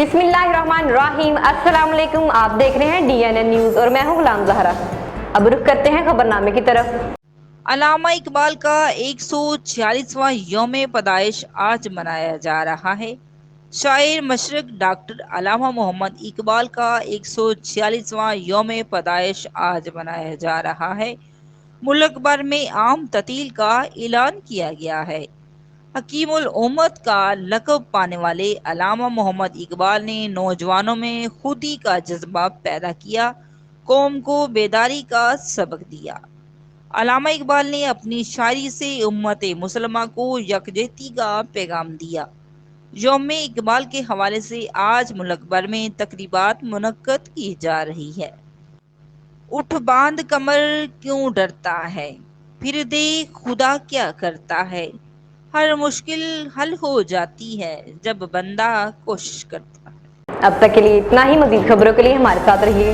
बिस्मिल्लाहिर्रहमानिर्रहीम। अस्सलाम वालेकुम। आप देख रहे हैं DNN न्यूज़ और मैं हूं गुलाम ज़हरा। अब रुख करते हैं खबरनामे की तरफ। अल्लामा इकबाल का 146वां यौम पैदाइश आज मनाया जा रहा है। शायर मशरक डॉक्टर अल्लामा मोहम्मद इकबाल का 146वां यौम पैदाइश आज मनाया जा रहा है। मुल्क भर में आम ततील का ऐलान किया गया है। हकीमुल उम्मत का लक़ब पाने वाले अल्लामा मोहम्मद इकबाल ने नौजवानों में खुदी का जज्बा पैदा किया, कौम को बेदारी का सबक दिया। अल्लामा इकबाल ने अपनी शायरी से उम्मत मुसलमा को यकजहती का पैगाम दिया। यौम इकबाल के हवाले से आज मुल्क भर में तकरीबात मुनक्कद की जा रही है। उठ बांध कमर क्यों डरता है, फिर दे खुदा क्या करता है। हर मुश्किल हल हो जाती है जब बंदा कोशिश करता है। अब तक के लिए इतना ही। मजीद खबरों के लिए हमारे साथ रहिए।